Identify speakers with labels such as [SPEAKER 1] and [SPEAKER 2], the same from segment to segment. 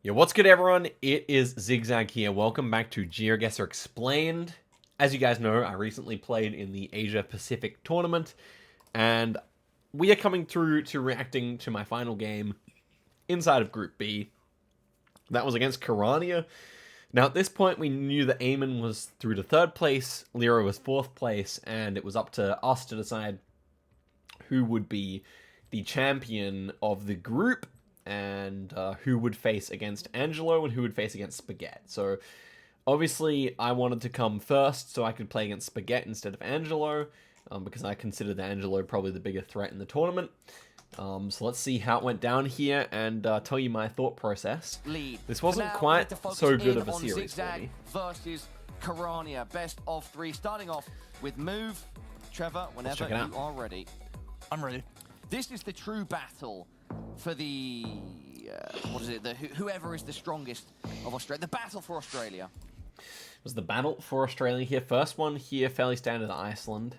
[SPEAKER 1] Yo, what's good, everyone? It is Zigzag here. Welcome back to Geoguessr Explained. As you guys know, I recently played in the Asia Pacific tournament, and we are coming through to reacting to my final game inside of Group B. That was against Karania. Now, at this point, we knew that Eamon was through to third place, Lero was fourth place, and it was up to us to decide who would be the champion of the group, and who would face against Angelo and who would face against Spaghetti. So obviously I wanted to come first so I could play against Spaghetti instead of Angelo, because I considered Angelo probably the bigger threat in the tournament. So let's see how it went down here and tell you my thought process. This wasn't quite so good of a series for me.
[SPEAKER 2] Versus Karania, best of three, starting off with Move. Trevor, whenever you are ready.
[SPEAKER 3] I'm ready.
[SPEAKER 2] This is the true battle for the, what is it, whoever is the strongest of Australia. The battle for Australia.
[SPEAKER 1] It was the battle for Australia here. First one here, fairly standard Iceland.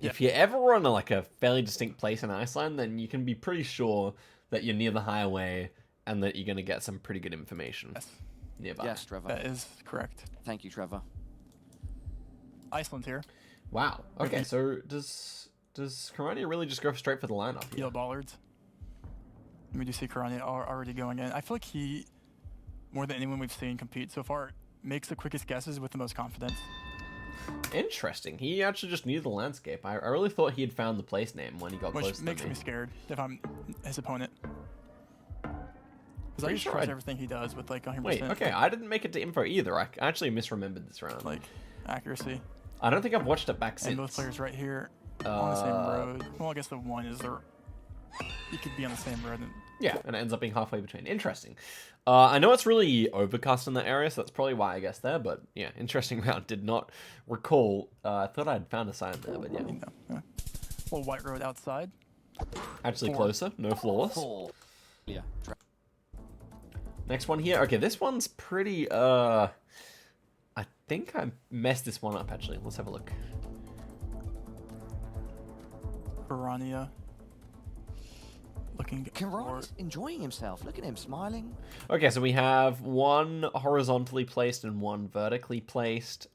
[SPEAKER 1] If you're ever on a fairly distinct place in Iceland, then you can be pretty sure that you're near the highway and that you're going to get some pretty good information nearby.
[SPEAKER 2] Yes, Trevor.
[SPEAKER 3] That is correct.
[SPEAKER 2] Thank you, Trevor.
[SPEAKER 3] Iceland here.
[SPEAKER 1] Wow. Okay, so does Karania really just go straight for the lineup here?
[SPEAKER 3] Yellow bollards. We do see Karania already going in. I feel like he, more than anyone we've seen compete so far, makes the quickest guesses with the most confidence.
[SPEAKER 1] Interesting. He actually just knew the landscape. I really thought he had found the place name when he got close to me.
[SPEAKER 3] Which makes me scared if I'm his opponent. Because I just
[SPEAKER 1] sure
[SPEAKER 3] trust everything he does with like 100%.
[SPEAKER 1] Wait, okay, I didn't make it to info either. I actually misremembered this round.
[SPEAKER 3] Like accuracy.
[SPEAKER 1] I don't think I've watched it back since.
[SPEAKER 3] And both players right here on the same road. Well, I guess the one is there. You could be on the same road.
[SPEAKER 1] Yeah, and it ends up being halfway between. Interesting. I know it's really overcast in that area, so that's probably why I guessed there. But yeah, interesting round. Did not recall. I thought I'd found a sign there, but yeah.
[SPEAKER 3] You know, yeah. Little white road outside.
[SPEAKER 1] Actually closer. No flawless.
[SPEAKER 2] Yeah.
[SPEAKER 1] Next one here. Okay, this one's pretty. I think I messed this one up actually. Let's have a look.
[SPEAKER 3] Karania. Looking
[SPEAKER 2] Karania's enjoying himself. Look at him smiling.
[SPEAKER 1] Okay, so we have one horizontally placed and one vertically placed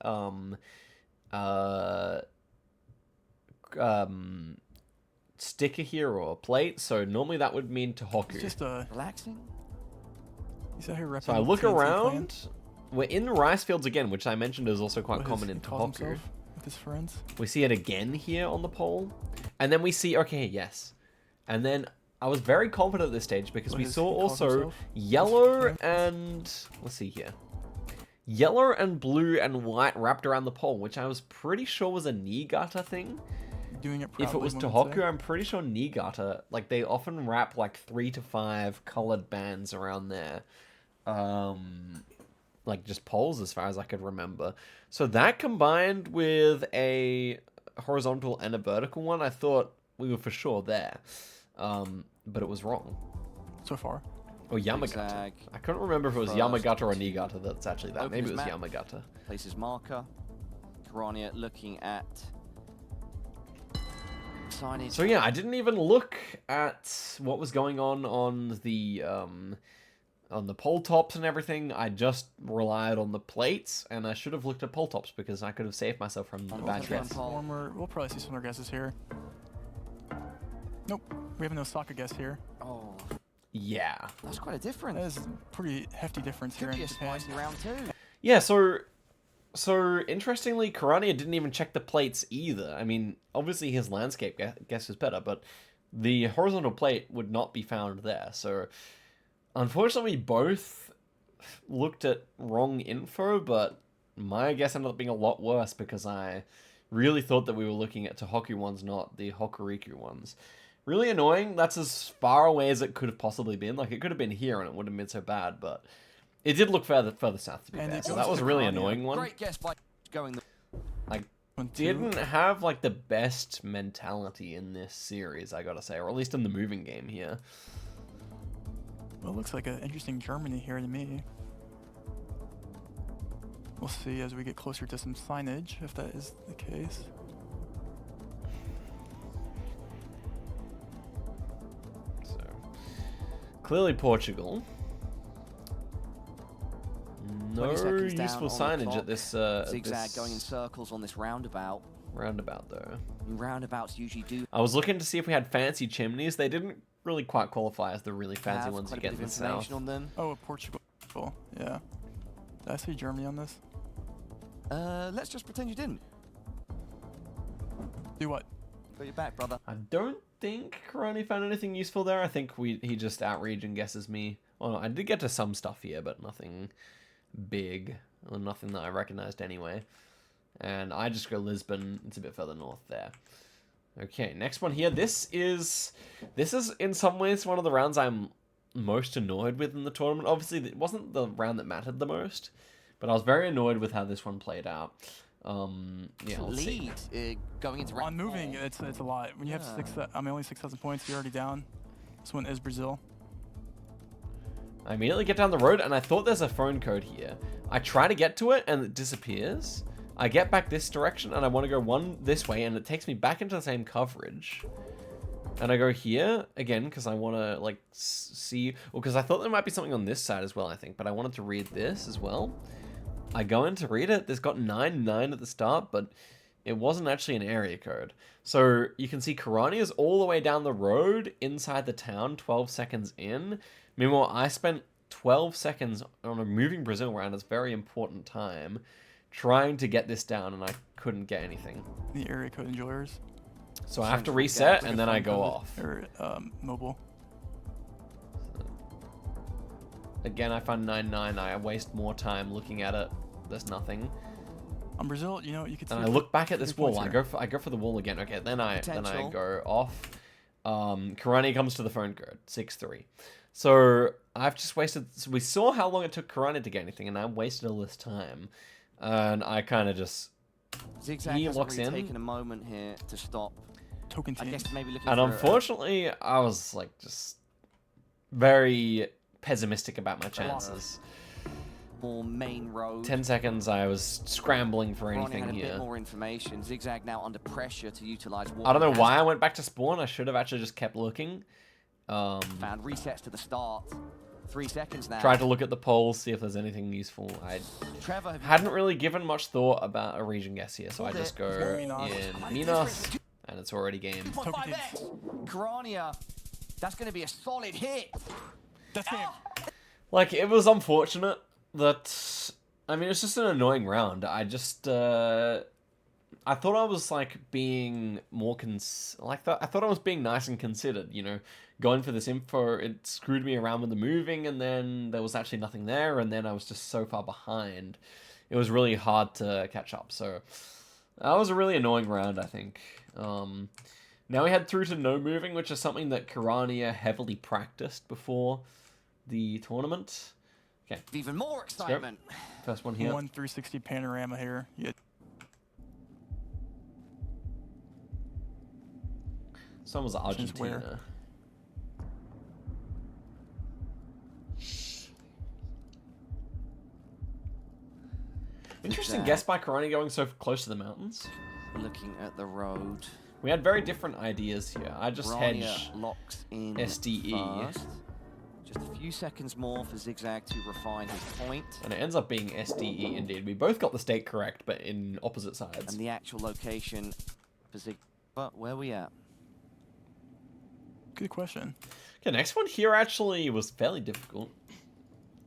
[SPEAKER 1] sticker here or plate. So normally that would mean Tohoku.
[SPEAKER 3] It's just
[SPEAKER 2] relaxing.
[SPEAKER 3] He's out here repping.
[SPEAKER 1] So I look
[SPEAKER 3] TNT
[SPEAKER 1] around.
[SPEAKER 3] Plant.
[SPEAKER 1] We're in rice fields again, which I mentioned is also quite common in Tohoku.
[SPEAKER 3] With his friends.
[SPEAKER 1] We see it again here on the pole. And then we see, okay, yes. And then I was very confident at this stage because we saw also yellow and, let's see here. Yellow and blue and white wrapped around the pole, which I was pretty sure was a Niigata thing.
[SPEAKER 3] Doing it proudly,
[SPEAKER 1] If it was Tohoku, I'm pretty sure Niigata, like they often wrap like 3 to 5 colored bands around there. Like just poles as far as I could remember. So that combined with a horizontal and a vertical one, I thought we were for sure there. But it was wrong.
[SPEAKER 3] So far.
[SPEAKER 1] Or Yamagata. I couldn't remember if it was Yamagata or Niigata that's actually that. Maybe it was Yamagata.
[SPEAKER 2] Places marker. Karania looking at signage.
[SPEAKER 1] So yeah, I didn't even look at what was going on the pole tops and everything. I just relied on the plates, and I should have looked at pole tops because I could have saved myself from the bad guess.
[SPEAKER 3] We'll probably see some more guesses here. Nope, we have an Osaka guess here.
[SPEAKER 2] Oh,
[SPEAKER 1] yeah,
[SPEAKER 2] that's quite a difference.
[SPEAKER 3] That is a pretty hefty difference here in Japan.
[SPEAKER 2] Round two.
[SPEAKER 1] Yeah, so interestingly, Karania didn't even check the plates either. I mean, obviously his landscape guess is better, but the horizontal plate would not be found there. So unfortunately, we both looked at wrong info, but my guess ended up being a lot worse because I really thought that we were looking at Tohoku ones, not the Hokuriku ones. Really annoying. That's as far away as it could have possibly been. Like, it could have been here and it wouldn't have been so bad, but it did look further south to be fair. So that was a really annoying one.
[SPEAKER 2] Great guess by going.
[SPEAKER 1] I didn't have, like, the best mentality in this series, I gotta say. Or at least in the moving game here.
[SPEAKER 3] Well, it looks like an interesting Germany here to me. We'll see as we get closer to some signage, if that is the case.
[SPEAKER 1] So, clearly Portugal. No
[SPEAKER 2] 20 seconds down
[SPEAKER 1] useful
[SPEAKER 2] on the
[SPEAKER 1] signage
[SPEAKER 2] clock.
[SPEAKER 1] at this
[SPEAKER 2] Zigzag going in circles on this roundabout.
[SPEAKER 1] roundabout though.
[SPEAKER 2] Roundabouts usually do
[SPEAKER 1] I was looking to see if we had fancy chimneys. They didn't really quite qualify as the really fancy
[SPEAKER 2] have
[SPEAKER 1] ones you
[SPEAKER 2] quite a
[SPEAKER 1] get
[SPEAKER 2] bit
[SPEAKER 1] in
[SPEAKER 2] of
[SPEAKER 1] the south.
[SPEAKER 2] information on them.
[SPEAKER 3] Oh, Portugal. Yeah. Did I see Germany on this?
[SPEAKER 2] Let's just pretend you didn't.
[SPEAKER 3] Do what?
[SPEAKER 2] Got your back, brother.
[SPEAKER 1] I don't think Karani found anything useful there. I think he just outregion guesses me. Well, no, I did get to some stuff here, but nothing big, or nothing that I recognized anyway. And I just go Lisbon. It's a bit further north there. Okay, next one here. This is in some ways one of the rounds I'm most annoyed with in the tournament. Obviously, it wasn't the round that mattered the most, but I was very annoyed with how this one played out. Yeah, let's see.
[SPEAKER 2] Lead going into
[SPEAKER 3] On
[SPEAKER 2] round
[SPEAKER 3] moving,
[SPEAKER 2] 4.
[SPEAKER 3] it's a lot. When you have only 6,000 points, you're already down. This one is Brazil.
[SPEAKER 1] I immediately get down the road, and I thought there's a phone code here. I try to get to it, and it disappears. I get back this direction, and I want to go this way, and it takes me back into the same coverage. And I go here again because I want to like see, well, because I thought there might be something on this side as well, I think, but I wanted to read this as well. I go in to read it. There's got 99 at the start, but it wasn't actually an area code. So you can see Karani is all the way down the road inside the town, 12 seconds in. Meanwhile, I spent 12 seconds on a moving Brazil round. It's a very important time trying to get this down, and I couldn't get anything.
[SPEAKER 3] The area code enjoyers.
[SPEAKER 1] So I have to reset, and then I go off.
[SPEAKER 3] Or mobile.
[SPEAKER 1] Again, I find 99. I waste more time looking at it. There's nothing.
[SPEAKER 3] On Brazil, you know, you could see.
[SPEAKER 1] And I look back at this wall. I
[SPEAKER 3] here.
[SPEAKER 1] go for the wall again. Okay, then I go off. Karani comes to the phone code 6-3. So I've just wasted. So we saw how long it took Karani to get anything, and I wasted all this time. And I kind of just.
[SPEAKER 2] Zigzag
[SPEAKER 1] He
[SPEAKER 2] hasn't
[SPEAKER 1] locks
[SPEAKER 2] really
[SPEAKER 1] in.
[SPEAKER 2] taken a moment here to stop.
[SPEAKER 3] Token
[SPEAKER 2] I
[SPEAKER 3] team.
[SPEAKER 2] guess maybe looking
[SPEAKER 1] And
[SPEAKER 2] for
[SPEAKER 1] unfortunately, I was like just very pessimistic about my chances.
[SPEAKER 2] more main road.
[SPEAKER 1] 10 seconds, I was scrambling for
[SPEAKER 2] Ronnie
[SPEAKER 1] anything
[SPEAKER 2] had a bit
[SPEAKER 1] here.
[SPEAKER 2] more information. Zigzag now under pressure to utilize what
[SPEAKER 1] I don't
[SPEAKER 2] he
[SPEAKER 1] know
[SPEAKER 2] has
[SPEAKER 1] why I went back to spawn. I should have actually just kept looking.
[SPEAKER 2] found. Resets to the start. 3 seconds now.
[SPEAKER 1] Tried to look at the polls, see if there's anything useful. I
[SPEAKER 2] Trevor, have you
[SPEAKER 1] hadn't really given much thought about a region guess here, so I just go
[SPEAKER 3] Minas.
[SPEAKER 1] in Minas, and it's already game.
[SPEAKER 2] 2.5x. Karania. That's going to be a solid hit.
[SPEAKER 3] That's him.
[SPEAKER 1] Like, it was unfortunate that... I mean, it's just an annoying round. I just... I thought I was, like, being more... I thought I was being nice and considered, you know? Going for this info, it screwed me around with the moving, and then there was actually nothing there, and then I was just so far behind. It was really hard to catch up, so... That was a really annoying round, I think. Now we head through to no moving, which is something that Karania heavily practiced before the tournament. Okay.
[SPEAKER 2] Even more excitement.
[SPEAKER 1] First one here.
[SPEAKER 3] 1 360 panorama here.
[SPEAKER 1] Some was Argentina.
[SPEAKER 3] where?
[SPEAKER 1] Interesting guess by Karani going so close to the mountains.
[SPEAKER 2] Looking at the road.
[SPEAKER 1] We had very different ideas here. I just
[SPEAKER 2] Rania
[SPEAKER 1] hedge
[SPEAKER 2] locks in
[SPEAKER 1] SDE.
[SPEAKER 2] first. Just a few seconds more for Zigzag to refine his point.
[SPEAKER 1] And it ends up being SDE indeed. We both got the state correct, but in opposite sides.
[SPEAKER 2] And the actual location for Zig. But where are we at?
[SPEAKER 3] Good question.
[SPEAKER 1] Okay, next one here actually was fairly difficult.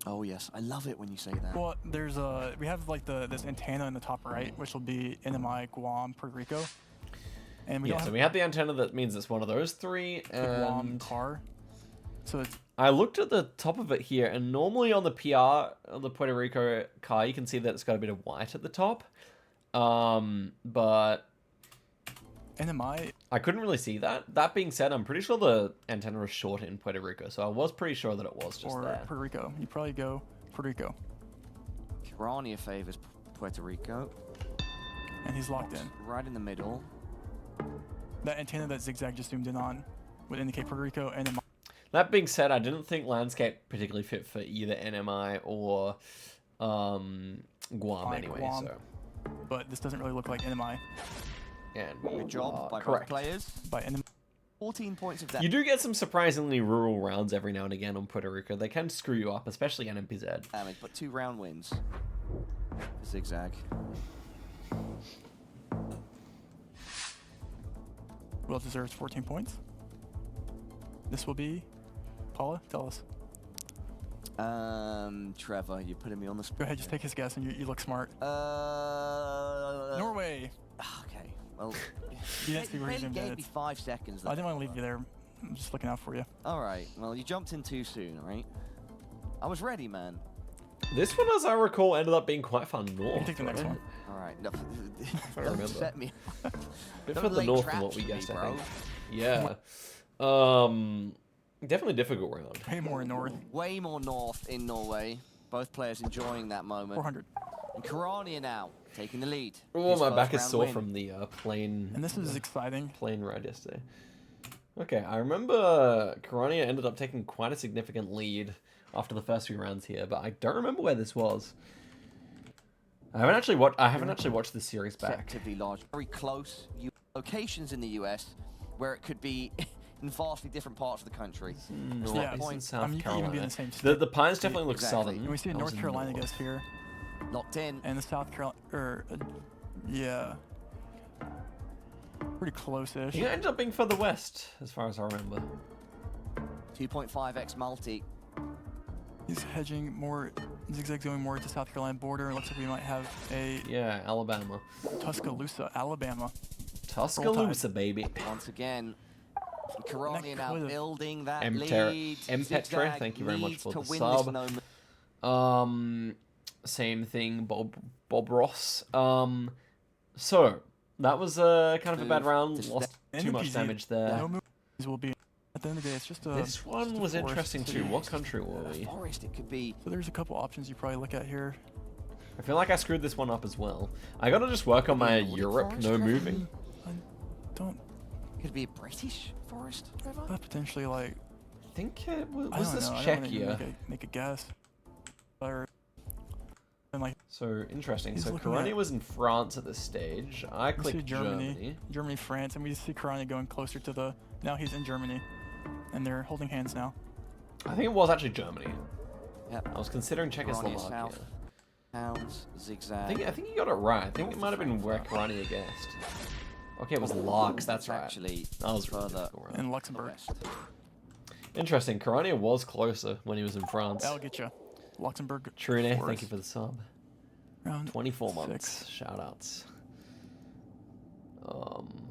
[SPEAKER 2] Oh yes, I love it when you say that.
[SPEAKER 3] Well, there's we have like this antenna in the top right, which will be NMI, Guam, Puerto Rico, and we
[SPEAKER 1] Yeah,
[SPEAKER 3] don't
[SPEAKER 1] so
[SPEAKER 3] have
[SPEAKER 1] we had the antenna that means it's one of those three,
[SPEAKER 3] Guam
[SPEAKER 1] and
[SPEAKER 3] car. So it's
[SPEAKER 1] I looked at the top of it here, and normally on the PR, on the Puerto Rico car, you can see that it's got a bit of white at the top. But
[SPEAKER 3] NMI.
[SPEAKER 1] I couldn't really see that. That being said, I'm pretty sure the antenna was short in Puerto Rico, so I was pretty sure that it was just
[SPEAKER 3] Or
[SPEAKER 1] there.
[SPEAKER 3] Puerto Rico. You probably go Puerto Rico.
[SPEAKER 2] Karania favors Puerto Rico.
[SPEAKER 3] And he's locked in.
[SPEAKER 2] Right in the middle.
[SPEAKER 3] That antenna that Zigzag just zoomed in on would indicate Puerto Rico and NMI.
[SPEAKER 1] That being said, I didn't think landscape particularly fit for either NMI or Guam
[SPEAKER 3] Like
[SPEAKER 1] anyway.
[SPEAKER 3] Guam.
[SPEAKER 1] So
[SPEAKER 3] But this doesn't really look like NMI
[SPEAKER 1] and we
[SPEAKER 2] Good job
[SPEAKER 1] are
[SPEAKER 2] by both
[SPEAKER 1] correct.
[SPEAKER 2] players.
[SPEAKER 3] by NMI.
[SPEAKER 2] 14 points of damage.
[SPEAKER 1] You do get some surprisingly rural rounds every now and again on Puerto Rico. They can screw you up, especially at NPZ.
[SPEAKER 2] But 2 round wins. Zigzag.
[SPEAKER 3] Well deserves 14 points. This will be Paula. Tell us.
[SPEAKER 2] Trevor, you're putting me on the spot.
[SPEAKER 3] Go ahead, just take his guess, and you look smart. Norway.
[SPEAKER 2] Okay. Well,
[SPEAKER 3] You didn't see where he
[SPEAKER 2] barely
[SPEAKER 3] zoomed
[SPEAKER 2] gave
[SPEAKER 3] in.
[SPEAKER 2] me 5 seconds.
[SPEAKER 3] I didn't want to leave you there. I'm just looking out for you.
[SPEAKER 2] All right. Well, you jumped in too soon, right? I was ready, man.
[SPEAKER 1] This one, as I recall, ended up being quite far north.
[SPEAKER 3] You can take the next
[SPEAKER 1] right?
[SPEAKER 3] one.
[SPEAKER 2] All right. No,
[SPEAKER 1] I
[SPEAKER 2] don't
[SPEAKER 1] remember.
[SPEAKER 2] set me.
[SPEAKER 1] A bit
[SPEAKER 2] Don't
[SPEAKER 1] further
[SPEAKER 2] lay
[SPEAKER 1] north than
[SPEAKER 2] traps
[SPEAKER 1] what we
[SPEAKER 2] for me,
[SPEAKER 1] guessed, I
[SPEAKER 2] bro.
[SPEAKER 1] think. Yeah. Definitely a difficult round.
[SPEAKER 3] Way more north.
[SPEAKER 2] Way more north in Norway. Both players enjoying that moment.
[SPEAKER 3] 400.
[SPEAKER 2] And Karania now taking the lead.
[SPEAKER 1] Oh,
[SPEAKER 2] His
[SPEAKER 1] my
[SPEAKER 2] first
[SPEAKER 1] back is
[SPEAKER 2] round
[SPEAKER 1] sore
[SPEAKER 2] win.
[SPEAKER 1] from the plane.
[SPEAKER 3] And this is exciting.
[SPEAKER 1] Plane ride yesterday. Okay, I remember Karania ended up taking quite a significant lead after the first few rounds here, but I don't remember where this was. I haven't actually watched this series back.
[SPEAKER 2] Deceptively large, very close locations in the US where it could be in vastly different parts of the country.
[SPEAKER 1] No,
[SPEAKER 3] Yeah,
[SPEAKER 1] it's in
[SPEAKER 2] point.
[SPEAKER 1] South
[SPEAKER 3] you could even be in
[SPEAKER 1] Carolina.
[SPEAKER 3] the same state.
[SPEAKER 1] The pines definitely look
[SPEAKER 2] Exactly.
[SPEAKER 1] southern.
[SPEAKER 3] And we see a
[SPEAKER 1] That was
[SPEAKER 3] North
[SPEAKER 1] in
[SPEAKER 3] Carolina
[SPEAKER 1] north.
[SPEAKER 3] guest here.
[SPEAKER 2] Locked in.
[SPEAKER 3] And the South Carolina, yeah. Pretty close-ish.
[SPEAKER 1] He ended up being further west, as far as I remember.
[SPEAKER 2] 2.5x multi.
[SPEAKER 3] He's hedging more, Zigzag going more to South Carolina border. It looks like we might have a
[SPEAKER 1] Yeah, Alabama.
[SPEAKER 3] Tuscaloosa, Alabama.
[SPEAKER 1] Tuscaloosa, baby.
[SPEAKER 2] Once again, Karania now
[SPEAKER 3] could've-
[SPEAKER 2] building that
[SPEAKER 1] Empetre,
[SPEAKER 2] lead.
[SPEAKER 1] Empetre,
[SPEAKER 2] Zigzag
[SPEAKER 1] thank you very much
[SPEAKER 2] needs
[SPEAKER 1] for
[SPEAKER 2] to
[SPEAKER 1] the
[SPEAKER 2] win
[SPEAKER 1] sub.
[SPEAKER 2] this moment.
[SPEAKER 1] Same thing, Bob Ross. So that was kind of a bad round. Lost too much
[SPEAKER 3] NPZ,
[SPEAKER 1] damage there.
[SPEAKER 3] No moves will be. At the end of the day, it's just a.
[SPEAKER 1] This one
[SPEAKER 3] just a
[SPEAKER 1] was
[SPEAKER 3] forest
[SPEAKER 1] interesting
[SPEAKER 3] city.
[SPEAKER 1] too. What country were we?
[SPEAKER 2] Forest, it could be.
[SPEAKER 3] So there's a couple options you probably look at here.
[SPEAKER 1] I feel like I screwed this one up as well. I gotta just work on my
[SPEAKER 2] Nordic
[SPEAKER 1] Europe
[SPEAKER 2] forest,
[SPEAKER 1] no
[SPEAKER 2] Trevor?
[SPEAKER 1] moving.
[SPEAKER 3] I don't.
[SPEAKER 2] Could be a British forest, Trevor.
[SPEAKER 3] Potentially like.
[SPEAKER 1] I think it was,
[SPEAKER 3] I
[SPEAKER 1] was
[SPEAKER 3] don't
[SPEAKER 1] this
[SPEAKER 3] know. I don't wanna even
[SPEAKER 1] Czechia?
[SPEAKER 3] make a guess. Or. And like.
[SPEAKER 1] So interesting.
[SPEAKER 3] He's
[SPEAKER 1] So
[SPEAKER 3] looking
[SPEAKER 1] Karania
[SPEAKER 3] at-
[SPEAKER 1] was in France at this stage. I
[SPEAKER 3] We see
[SPEAKER 1] clicked
[SPEAKER 3] Germany, Germany, France, and we see Karania going closer to the. Now he's in Germany, and they're holding hands now.
[SPEAKER 1] I think it was actually Germany.
[SPEAKER 2] Yep.
[SPEAKER 1] I was considering
[SPEAKER 2] Karania
[SPEAKER 1] Czechoslovakia.
[SPEAKER 2] south. Hounds,
[SPEAKER 1] I
[SPEAKER 2] zigzag.
[SPEAKER 1] think you got it right. I think it might have been where Karania guessed. Okay, it was Lux. That's
[SPEAKER 2] It's
[SPEAKER 1] right.
[SPEAKER 2] actually
[SPEAKER 1] That was really
[SPEAKER 2] further
[SPEAKER 1] difficult round.
[SPEAKER 3] In Luxembourg.
[SPEAKER 2] west.
[SPEAKER 1] Interesting. Karania was closer when he was in France.
[SPEAKER 3] That'll get you. Luxembourg.
[SPEAKER 1] Trune, thank
[SPEAKER 3] forest.
[SPEAKER 1] you for the sub.
[SPEAKER 3] Round
[SPEAKER 1] 24
[SPEAKER 3] 6.
[SPEAKER 1] months. Shout outs.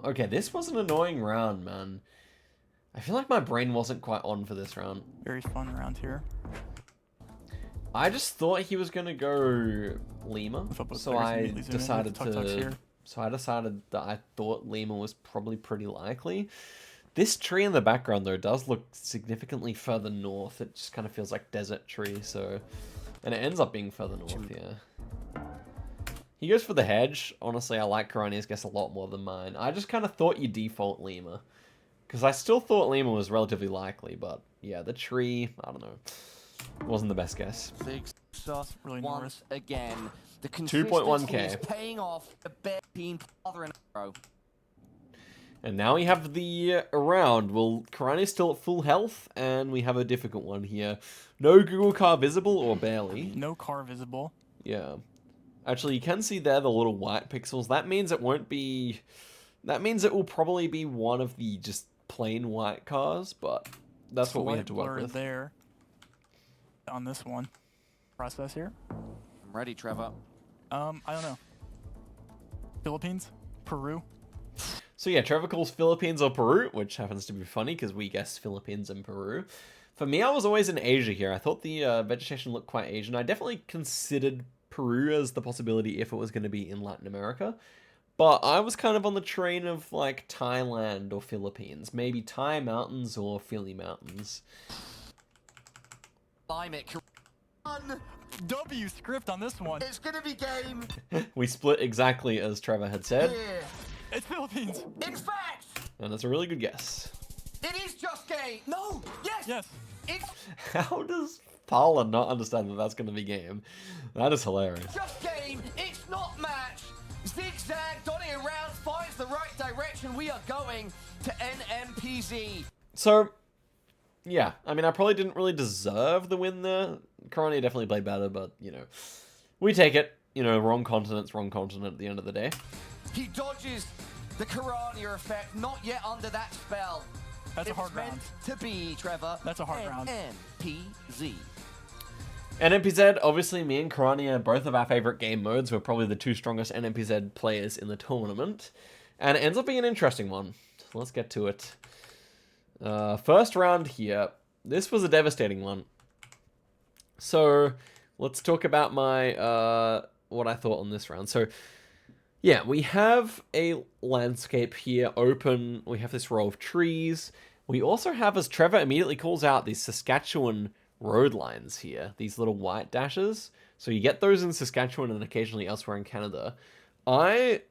[SPEAKER 1] Okay, this was an annoying round, man. I feel like my brain wasn't quite on for this round.
[SPEAKER 3] Very fun around here.
[SPEAKER 1] I just thought he was gonna go Lima,
[SPEAKER 3] With both
[SPEAKER 1] so
[SPEAKER 3] players
[SPEAKER 1] I
[SPEAKER 3] immediately zoom in with
[SPEAKER 1] decided
[SPEAKER 3] tuk-tuks
[SPEAKER 1] to.
[SPEAKER 3] here.
[SPEAKER 1] So I decided that I thought Lima was probably pretty likely. This tree in the background though does look significantly further north. It just kind of feels like desert tree, so, and it ends up being further north. Yeah. He goes for the hedge. Honestly, I like Karania's guess a lot more than mine. I just kind of thought you default Lima, because I still thought Lima was relatively likely, but yeah, the tree, I don't know. Wasn't the best guess.
[SPEAKER 2] Zigzag
[SPEAKER 3] Really
[SPEAKER 2] once again. The
[SPEAKER 1] 2.1K.
[SPEAKER 2] consistency is paying off. A bear team father in a row.
[SPEAKER 1] And now we have the around. Well, Karania's still at full health, and we have a difficult one here. No Google car visible or barely.
[SPEAKER 3] No car visible.
[SPEAKER 1] Yeah. Actually, you can see there the little white pixels. That means it won't be... That means it will probably be one of the just plain white cars, but that's what we had to work
[SPEAKER 3] Blur
[SPEAKER 1] with.
[SPEAKER 3] there. On this one. Process here.
[SPEAKER 2] I'm ready, Trevor.
[SPEAKER 3] I don't know. Philippines? Peru?
[SPEAKER 1] So yeah, Trevor calls Philippines or Peru, which happens to be funny because we guessed Philippines and Peru. For me, I was always in Asia here. I thought the vegetation looked quite Asian. I definitely considered Peru as the possibility if it was going to be in Latin America. But I was kind of on the train of like Thailand or Philippines. Maybe Thai mountains or Philly mountains.
[SPEAKER 2] Climate.
[SPEAKER 3] W script on this one.
[SPEAKER 2] It's gonna be game
[SPEAKER 1] We split exactly as Trevor had said.
[SPEAKER 2] here.
[SPEAKER 3] It's Philippines.
[SPEAKER 2] In fact,
[SPEAKER 1] And that's a really good guess.
[SPEAKER 2] it is just game. No, yes,
[SPEAKER 3] Yes.
[SPEAKER 2] it's
[SPEAKER 1] How does Paula not understand that that's going to be game? That is hilarious.
[SPEAKER 2] just game. It's not match. Zigzag Zigzag dotting around, finds the right direction. We are going to NMPZ.
[SPEAKER 1] So, yeah, I mean, I probably didn't really deserve the win there. Corania definitely played better, but, you know, we take it. You know, wrong continent at the end of the day.
[SPEAKER 2] He dodges the Corania effect, not yet under that spell.
[SPEAKER 3] That's a hard round.
[SPEAKER 2] To be, Trevor.
[SPEAKER 3] That's a hard round.
[SPEAKER 2] NMPZ.
[SPEAKER 1] NMPZ, obviously, me and Corania, both of our favorite game modes, were probably the two strongest NMPZ players in the tournament. And it ends up being an interesting one. So let's get to it. First round here. This was a devastating one. So let's talk about my what I thought on this round. So yeah, we have a landscape here open. We have this row of trees. We also have, as Trevor immediately calls out, these Saskatchewan road lines here, these little white dashes. So you get those in Saskatchewan and occasionally elsewhere in Canada. I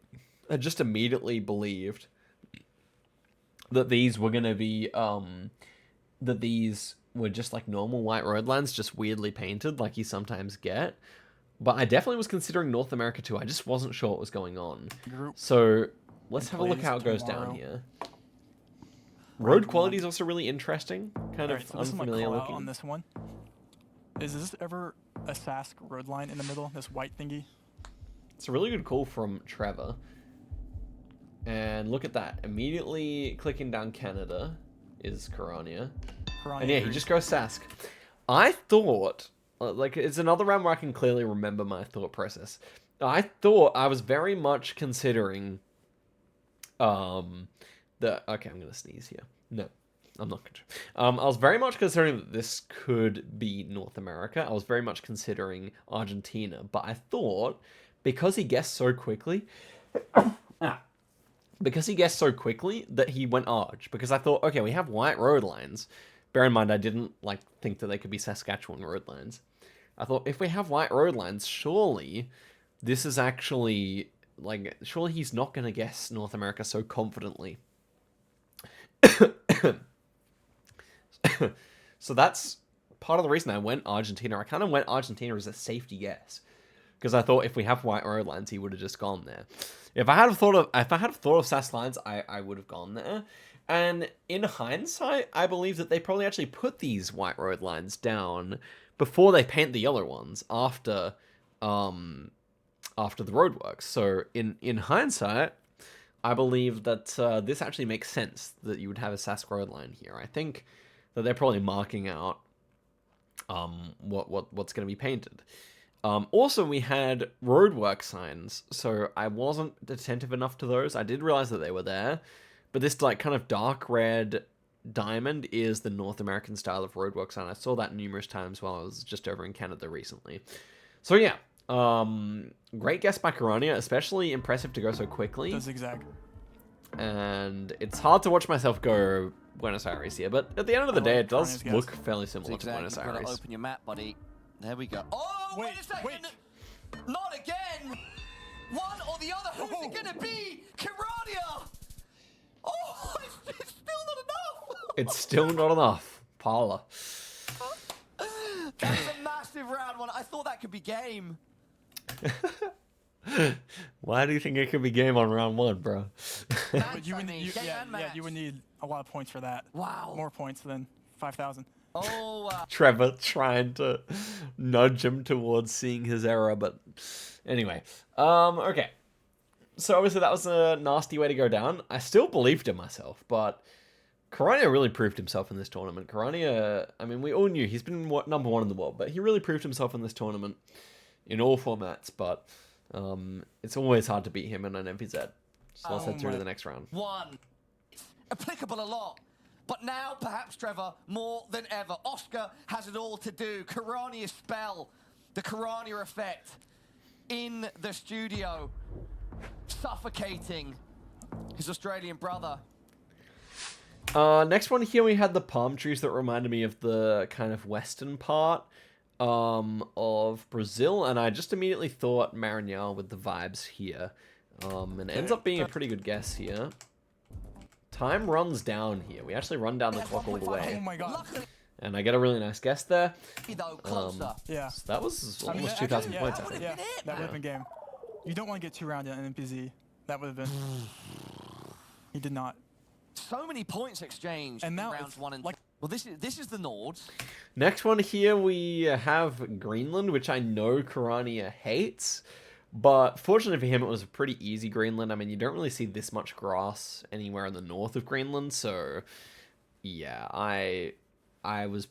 [SPEAKER 1] had just immediately believed that these were going to be, that these were just like normal white road lines, just weirdly painted like you sometimes get. But I definitely was considering North America too. I just wasn't sure what was going on. So let's have a look how it goes down here. Road quality is also really interesting. Kind of
[SPEAKER 3] so
[SPEAKER 1] unfamiliar looking.
[SPEAKER 3] On this one. Is this ever a Sask road line in the middle? This white thingy?
[SPEAKER 1] It's a really good call from Trevor. And look at that. Immediately clicking down Canada is Corania. And yeah, he just goes Sask. I thought, like, it's another round where I can clearly remember my thought process. I thought I was very much considering, okay, I'm going to sneeze here. No, I'm not going to. I was very much considering that this could be North America. I was very much considering Argentina. But I thought, because he guessed so quickly, that he went Arg. Because I thought, okay, we have white road lines. Bear in mind, I didn't think that they could be Saskatchewan road lines. I thought, if we have white road lines, surely this is actually, surely he's not going to guess North America so confidently. So that's part of the reason I went Argentina. I kind of went Argentina as a safety guess. Because I thought if we have white road lines, he would have just gone there. If I had thought of Sask lines, I would have gone there. And in hindsight, I believe that they probably actually put these white road lines down before they paint the yellow ones after the roadworks. So in hindsight, I believe that this actually makes sense that you would have a Sask road line here. I think that they're probably marking out what's going to be painted. Also, we had roadwork signs, so I wasn't attentive enough to those. I did realize that they were there, but this kind of dark red diamond is the North American style of roadwork sign. I saw that numerous times while I was just over in Canada recently. So yeah, great guess by Corania, especially impressive to go so quickly.
[SPEAKER 3] The zigzag.
[SPEAKER 1] And it's hard to watch myself go Buenos Aires here, but at the end of the day, it does look fairly similar to Buenos Aires.
[SPEAKER 2] You've got to open your map, buddy. There we go. Oh, wait a second! Wait. Not again! One or the other. Who's it going to be? Corania! Oh, it's still not enough!
[SPEAKER 1] It's still not enough. Parla.
[SPEAKER 2] That's a massive round one. I thought that could be game.
[SPEAKER 1] Why do you think it could be game on round one, bro?
[SPEAKER 3] You would need a lot of points for that.
[SPEAKER 2] Wow.
[SPEAKER 3] More points than 5,000.
[SPEAKER 2] Oh,
[SPEAKER 1] Trevor trying to nudge him towards seeing his error, but anyway. Okay. So obviously that was a nasty way to go down. I still believed in myself, but Corania really proved himself in this tournament. Corania, I mean, we all knew he's been number one in the world, but he really proved himself in this tournament in all formats, but it's always hard to beat him in an MPZ. So let's head through to the next round.
[SPEAKER 2] It's applicable a lot. But now, perhaps, Trevor, more than ever, Oscar has it all to do. Corania spell, the Corania effect in the studio, suffocating his Australian brother.
[SPEAKER 1] Next one here, we had the palm trees that reminded me of the kind of western part of Brazil, and I just immediately thought Maranhão with the vibes here. And it ends up being a pretty good guess here. Time runs down here. We actually run down the clock all the way.
[SPEAKER 3] Oh my god.
[SPEAKER 1] And I get a really nice guess there.
[SPEAKER 3] Yeah.
[SPEAKER 1] So that was almost 2,000 points, I think.
[SPEAKER 3] Yeah, that would have been game. You don't want to get 2 rounds in NPZ. That would have been. He did not.
[SPEAKER 2] So many points exchanged
[SPEAKER 3] And now
[SPEAKER 2] in rounds
[SPEAKER 3] it's
[SPEAKER 2] 1 and
[SPEAKER 3] like-
[SPEAKER 2] 2. Well, this is the Nords.
[SPEAKER 1] Next one here, we have Greenland, which I know Karania hates. But fortunately for him, it was a pretty easy Greenland. I mean, you don't really see this much grass anywhere in the north of Greenland. So, yeah, I was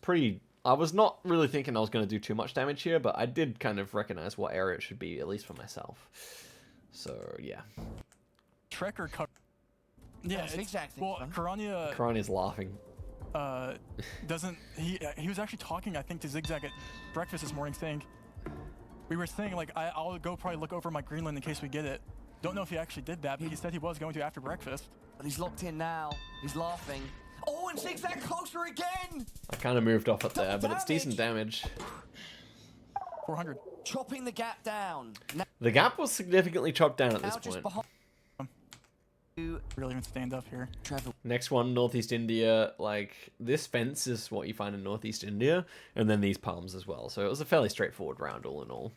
[SPEAKER 1] not really thinking I was going to do too much damage here, but I did kind of recognize what area it should be, at least for myself. So, yeah.
[SPEAKER 3] Trek or cover. Yeah, it's,
[SPEAKER 2] exactly.
[SPEAKER 3] well, Karania
[SPEAKER 1] Karania's laughing.
[SPEAKER 3] doesn't he was actually talking, I think, to Zigzag at breakfast this morning, saying we were saying like I'll go probably look over my Greenland in case we get it. Don't know if he actually did that, but he said he was going to after breakfast.
[SPEAKER 2] But he's locked in now. He's laughing. Oh, and Zigzag closer again!
[SPEAKER 1] I kind of moved off it there,
[SPEAKER 2] Double
[SPEAKER 1] but it's decent damage.
[SPEAKER 3] 400.
[SPEAKER 2] Chopping the gap down. Now
[SPEAKER 1] The gap was significantly chopped down at this
[SPEAKER 2] just
[SPEAKER 1] point.
[SPEAKER 2] behind you,
[SPEAKER 3] Really even stand up here.
[SPEAKER 2] Trevor.
[SPEAKER 1] Next one, Northeast India. Like, this fence is what you find in Northeast India, and then these palms as well. So it was a fairly straightforward round all in all.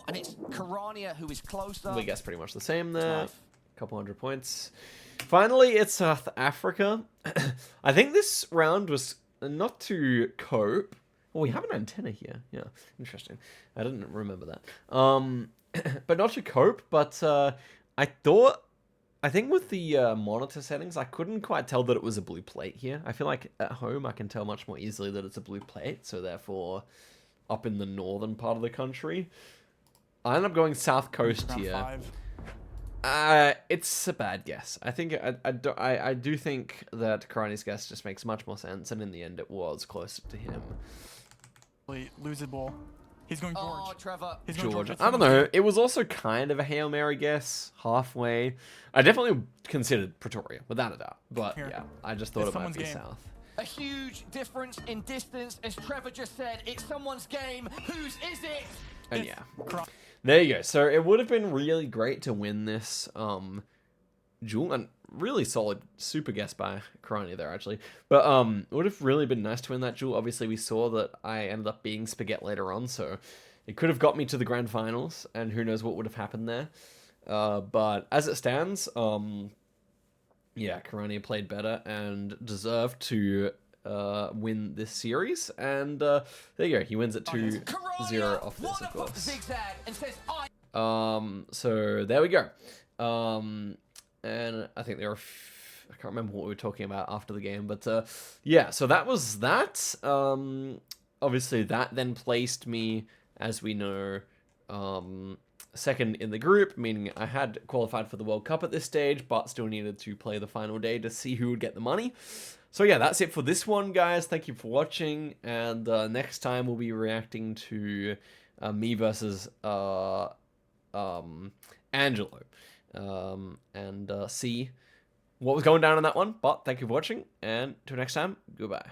[SPEAKER 2] And it's Karania who is closer.
[SPEAKER 1] We guess pretty much the same there.
[SPEAKER 2] Tough.
[SPEAKER 1] Couple hundred points. Finally, it's South Africa. I think this round was not to cope. Oh, we have an antenna here. Yeah, interesting. I didn't remember that. But not to cope, but I think with the monitor settings, I couldn't quite tell that it was a blue plate here. I feel like at home I can tell much more easily that it's a blue plate, so therefore up in the northern part of the country. I end up going South Coast
[SPEAKER 3] Round
[SPEAKER 1] here.
[SPEAKER 3] 5.
[SPEAKER 1] It's a bad guess. I think I do think that Karani's guess just makes much more sense, and in the end, it was closer to him.
[SPEAKER 3] Losable. He's going George.
[SPEAKER 2] Oh, Trevor.
[SPEAKER 3] He's going
[SPEAKER 1] George.
[SPEAKER 3] George.
[SPEAKER 1] I don't know. It was also kind of a Hail Mary guess, halfway. I definitely considered Pretoria, without a doubt. But
[SPEAKER 3] Here.
[SPEAKER 1] yeah, I just thought
[SPEAKER 3] It's
[SPEAKER 1] it might
[SPEAKER 3] someone's
[SPEAKER 1] be
[SPEAKER 3] game.
[SPEAKER 1] south.
[SPEAKER 2] A huge difference in distance, as Trevor just said. It's someone's game. Whose is it?
[SPEAKER 1] And
[SPEAKER 3] It's
[SPEAKER 1] yeah.
[SPEAKER 3] Kar-
[SPEAKER 1] There you go. So it would have been really great to win this duel, and really solid super guess by Karania there actually. But it would have really been nice to win that duel. Obviously we saw that I ended up being Spaghetti later on, so it could have got me to the grand finals, and who knows what would have happened there. But as it stands, yeah, Karania played better and deserved to win this series, and there you go. He wins it 2-0 off this, of course.
[SPEAKER 2] Zigzag and says, I
[SPEAKER 1] So there we go. And I think there were, I can't remember what we were talking about after the game, but yeah, so that was that. Obviously that then placed me, as we know, second in the group, meaning I had qualified for the World Cup at this stage, but still needed to play the final day to see who would get the money. So yeah, that's it for this one, guys. Thank you for watching, and next time we'll be reacting to me versus Angelo, and see what was going down in that one. But thank you for watching, and till next time, goodbye.